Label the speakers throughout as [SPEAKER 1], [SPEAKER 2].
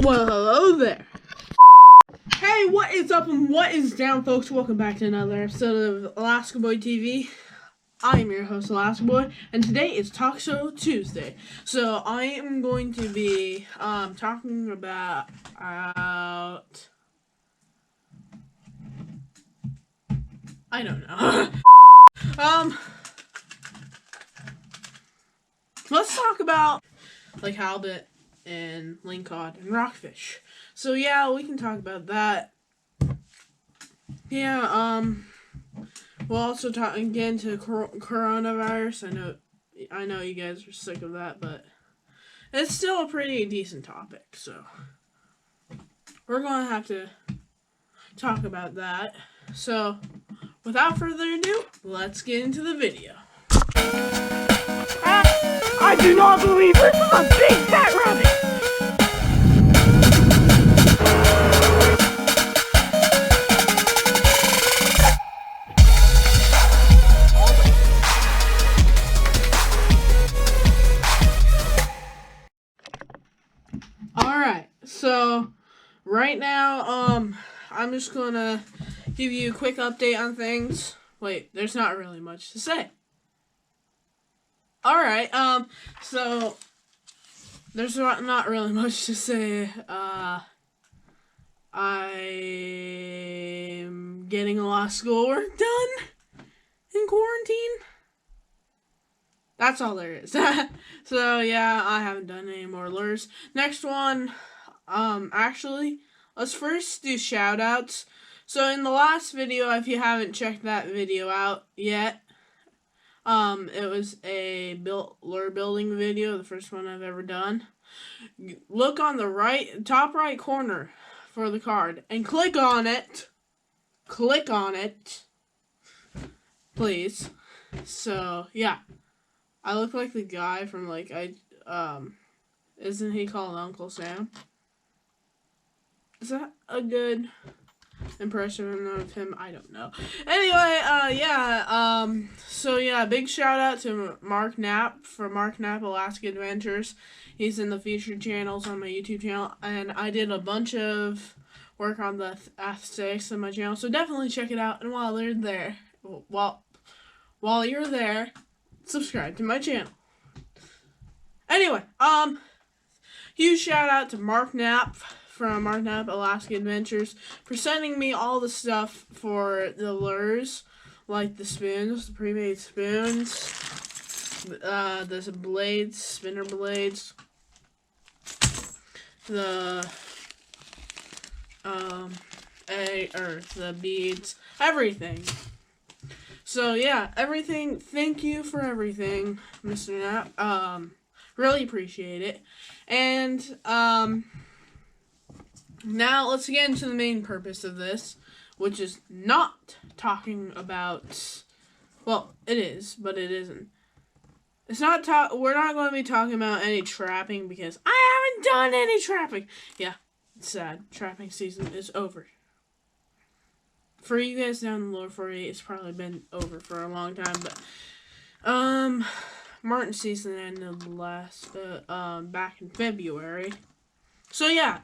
[SPEAKER 1] Well, hello there. Hey, what is up and what is down, folks? Welcome back to another episode of Alaskan Boy TV. I'm your host, Alaskan Boy, and today is Talk Show Tuesday. So I am going to be talking about I don't know. Let's talk about like halibut and lingcod and rockfish. So yeah, we can talk about that. Yeah, we'll also get into coronavirus. I know you guys are sick of that, but it's still a pretty decent topic, so we're gonna have to talk about that. So without further ado, let's get into the video.
[SPEAKER 2] I do not believe this is a big fat rabbit!
[SPEAKER 1] Alright, so right now, I'm just gonna give you a quick update on things. Wait, there's not really much to say. Alright, so there's not really much to say. I'm getting a lot of schoolwork done in quarantine. That's all there is. So yeah, I haven't done any more lures. Next one, actually, let's first do shout outs. So in the last video, if you haven't checked that video out yet, it was a lure building video, the first one I've ever done. Look on the top right corner for the card and click on it. Click on it, please. So yeah, I look like the guy from isn't he called Uncle Sam? Is that a good impression of him? I don't know. Anyway, so yeah, big shout out to Mark Knapp for Mark Knapp Alaskan Adventures. He's in the featured channels on my YouTube channel, and I did a bunch of work on the aesthetics on my channel, so definitely check it out. And while you're there, subscribe to my channel. Anyway, huge shout out to Mark Knapp from Mark Knapp Alaskan Adventures for sending me all the stuff for the lures, like the spoons, the pre-made spoons, the blades, spinner blades, the the beads, everything. So yeah, everything. Thank you for everything, Mr. Knapp. Really appreciate it. And now let's get into the main purpose of this, which is not talking about. Well, it is, but it isn't. It's not we're not going to be talking about any trapping because I haven't done any trapping. Yeah, it's sad. Trapping season is over. For you guys down in the lower 48, it's probably been over for a long time, but Martin season ended back in February. So yeah,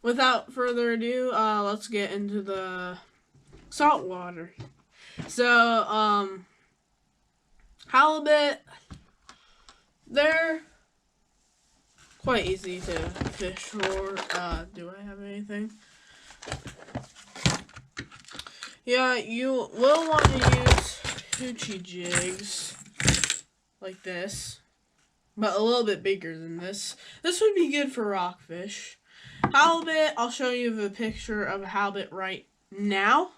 [SPEAKER 1] without further ado, let's get into the saltwater. So, halibut, they're quite easy to fish for. Do I have anything? Yeah, you will want to use hoochie jigs like this, but a little bit bigger than this. This would be good for rockfish. Halibut, I'll show you a picture of a halibut right now.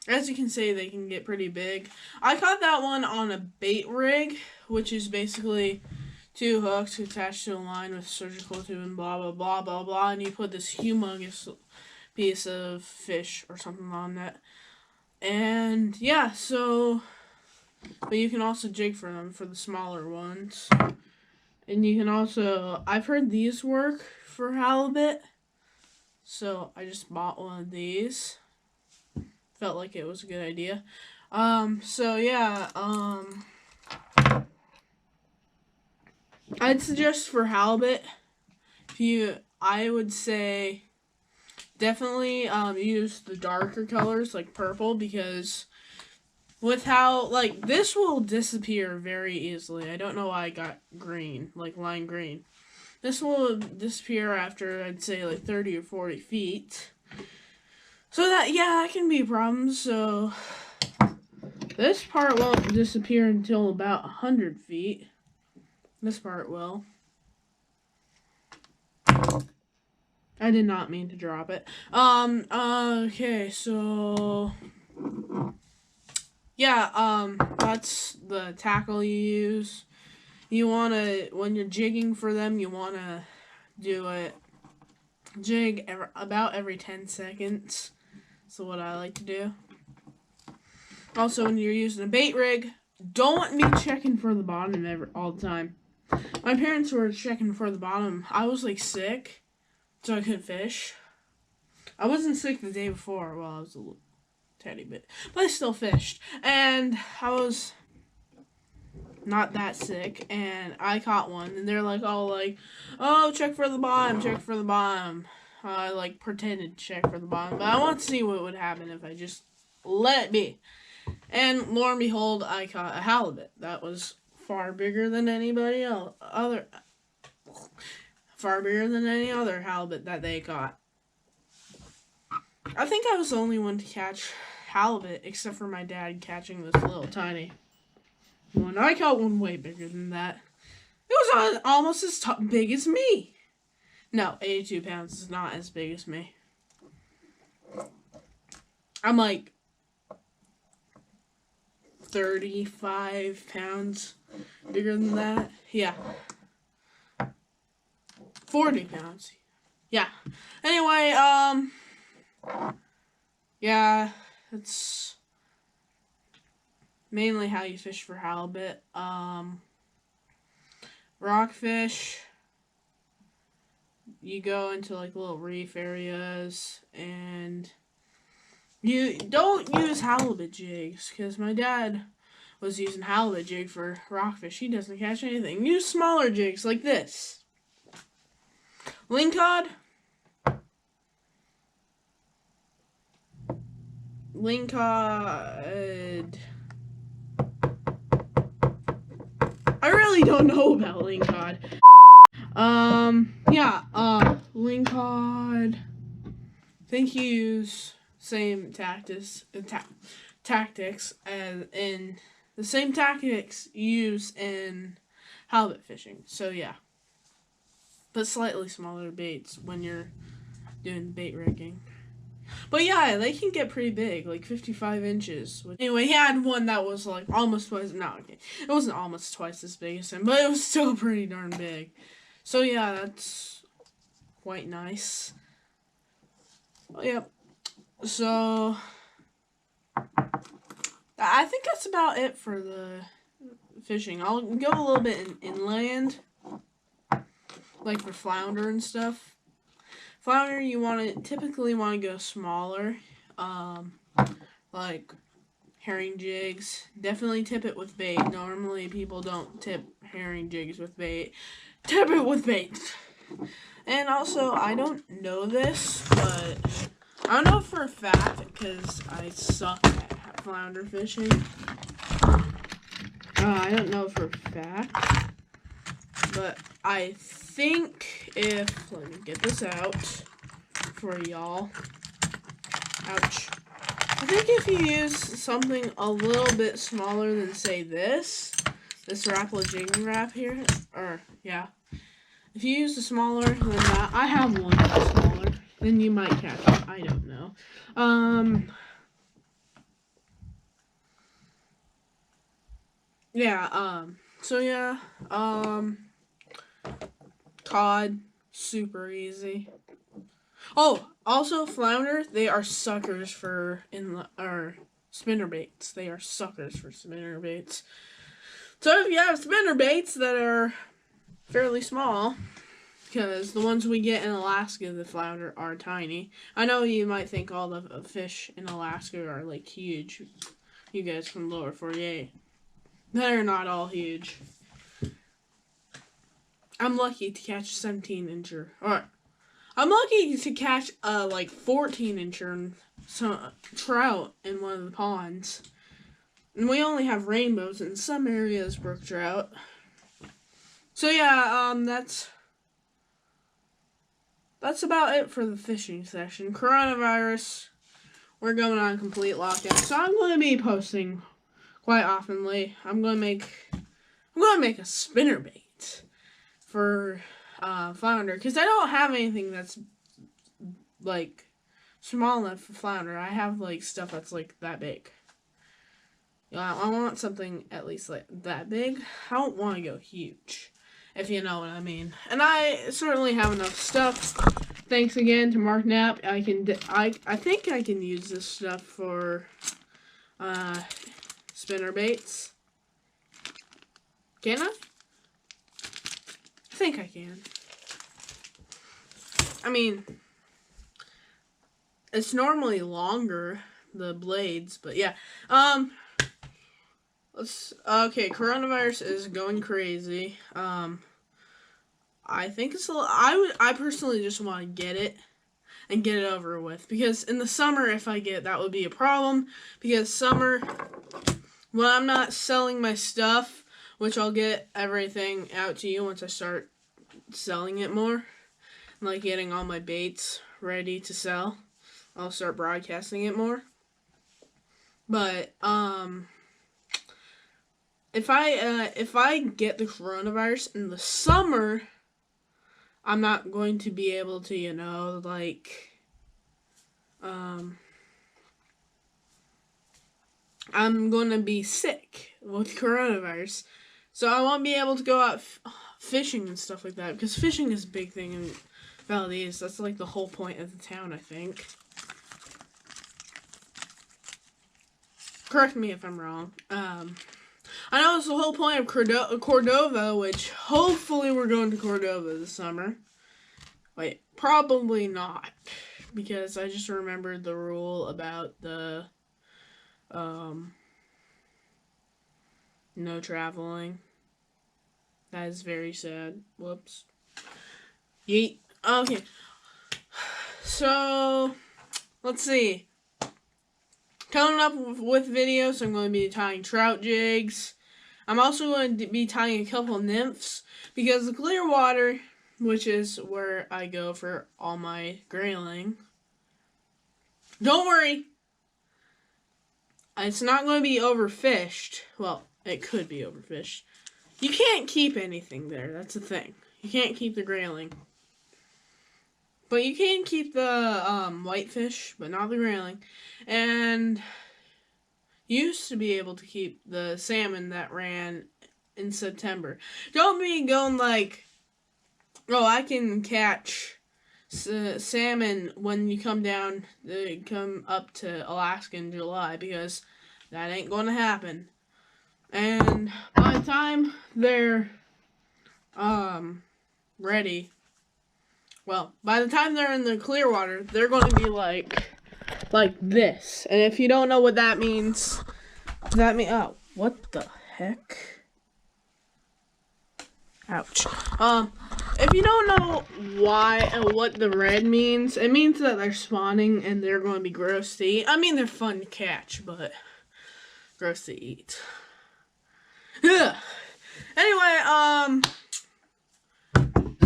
[SPEAKER 1] As you can see, they can get pretty big. I caught that one on a bait rig, which is basically 2 hooks attached to a line with surgical tube and blah, blah, blah, blah, blah, and you put this humongous piece of fish or something on that. And yeah, so, but you can also jig for them for the smaller ones. And you can also, I've heard these work for halibut, so I just bought one of these. Felt like it was a good idea. So yeah, I'd suggest for halibut, I would say definitely use the darker colors like purple, because with how, like, this will disappear very easily. I don't know why I got green, like lime green. This will disappear after, I'd say, like 30 or 40 feet. So that can be a problem. So this part won't disappear until about 100 feet. This part will. I did not mean to drop it. Okay, so yeah, that's the tackle you use. You wanna, when you're jigging for them, you wanna do it jig about every 10 seconds. So what I like to do. Also, when you're using a bait rig, don't be checking for the bottom all the time. My parents were checking for the bottom. I was like sick, so I couldn't fish. I wasn't sick the day before. Well, I was a little tiny bit, but I still fished, and I was not that sick, and I caught one, and they're like, all like, oh, check for the bottom, check for the bottom. I like pretended to check for the bottom, but I want to see what would happen if I just let it be. And lo and behold, I caught a halibut. That was far bigger than anybody else. Far bigger than any other halibut that they caught. I think I was the only one to catch halibut, except for my dad catching this little tiny one. I caught one way bigger than that. It was almost as big as me. No, 82 pounds is not as big as me. I'm like 35 pounds bigger than that. Yeah. 40 pounds. Yeah. Anyway, yeah, that's mainly how you fish for halibut. Rockfish, you go into like little reef areas, and you don't use halibut jigs, because my dad was using halibut jig for rockfish. He doesn't catch anything. Use smaller jigs like this. Lingcod. I really don't know about lingcod. Lingcod. I think you use same tactics as in the same tactics used in halibut fishing. So yeah, but slightly smaller baits when you're doing bait rigging. But yeah, they can get pretty big, like 55 inches. Anyway, he had one that was like almost twice. No, okay, it wasn't almost twice as big as him, but it was still pretty darn big. So yeah, that's quite nice. Yep. So I think that's about it for the fishing. I'll go a little bit inland, like for flounder and stuff. Flounder, you typically want to go smaller, like herring jigs. Definitely tip it with bait. Normally people don't tip herring jigs with bait. Tip it with bait. And also, I don't know this, but I don't know for a fact, because I suck at flounder fishing. I don't know for a fact, but I think let me get this out for y'all. Ouch. I think if you use something a little bit smaller than, say, this Rapala jigging wrap here, if you use the smaller than that, I have one that's smaller, then you might catch it. I don't know. Cod, super easy. Oh, also flounder, they are suckers for spinner baits. They are suckers for spinner baits. So if you have spinner baits that are fairly small, because the ones we get in Alaska, the flounder, are tiny. I know you might think all the fish in Alaska are like huge. You guys from lower 48. They're not all huge. I'm lucky to catch a 17-incher. Or I'm lucky to catch a like 14-incher trout in one of the ponds. And we only have rainbows in some areas, brook trout. So yeah, that's about it for the fishing session. Coronavirus, we're going on complete lockdown. So I'm going to be posting quite oftenly. I'm going to make a spinnerbait for flounder, because I don't have anything that's like small enough for flounder. I have like stuff that's like that big. I want something at least like that big. I don't want to go huge, if you know what I mean. And I certainly have enough stuff. Thanks again to Mark Knapp. I think I can use this stuff for spinner baits. Can I? I think I can. I mean, it's normally longer, the blades, but yeah. Okay, coronavirus is going crazy. I think it's I personally just want to get it and get it over with, because in the summer, if I get it, that would be a problem, because summer, when I'm not selling my stuff, which I'll get everything out to you once I start selling it more, like getting all my baits ready to sell, I'll start broadcasting it more. But if I get the coronavirus in the summer, I'm not going to be able to, I'm going to be sick with coronavirus. So I won't be able to go out fishing and stuff like that, because fishing is a big thing in Valdez. That's like the whole point of the town, I think. Correct me if I'm wrong. I know it's the whole point of Cordova, which hopefully we're going to Cordova this summer. Wait, probably not, because I just remembered the rule about the no traveling. That is very sad. Whoops. Yeet. Okay. So, let's see. Coming up with videos, I'm going to be tying trout jigs. I'm also going to be tying a couple nymphs, because the Clearwater, which is where I go for all my grayling, don't worry, it's not going to be overfished. Well, it could be overfished. You can't keep anything there. That's the thing. You can't keep the grayling. But you can keep the whitefish, but not the grayling. And you used to be able to keep the salmon that ran in September. Don't be going like, oh, I can catch salmon when you come up to Alaska in July, because that ain't going to happen. And by the time they're ready, well, by the time they're in the Clearwater, they're going to be like this. And if you don't know what that means, oh, what the heck? Ouch. If you don't know what the red means, it means that they're spawning and they're going to be gross to eat. I mean, they're fun to catch, but gross to eat. Ugh. Anyway,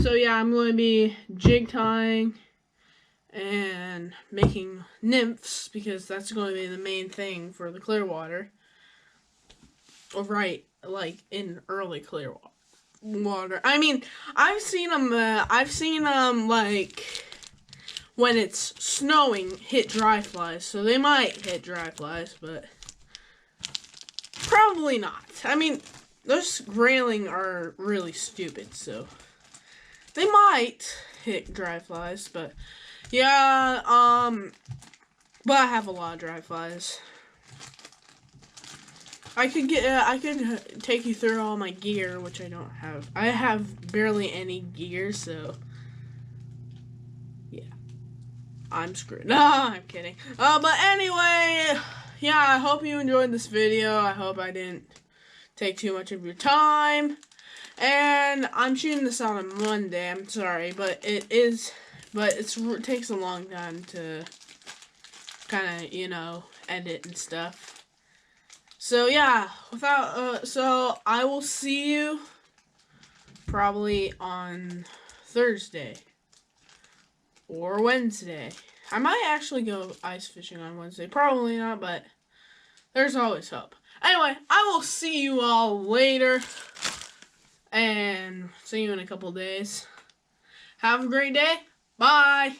[SPEAKER 1] so yeah, I'm going to be jig tying and making nymphs, because that's going to be the main thing for the Clearwater. Right, like in early Clearwater. I mean, I've seen them like when it's snowing hit dry flies, so they might hit dry flies, but probably not. I mean, those grayling are really stupid, so they might hit dry flies, but yeah, but I have a lot of dry flies. I could take you through all my gear, which I don't have. I have barely any gear, so yeah, I'm screwed. No, I'm kidding. But anyway, yeah, I hope you enjoyed this video. I hope I didn't take too much of your time. And I'm shooting this out on Monday. I'm sorry, but it takes a long time to kind of, edit and stuff. So yeah, so I will see you probably on Thursday or Wednesday. I might actually go ice fishing on Wednesday. Probably not, but there's always hope. Anyway, I will see you all later. And see you in a couple days. Have a great day. Bye.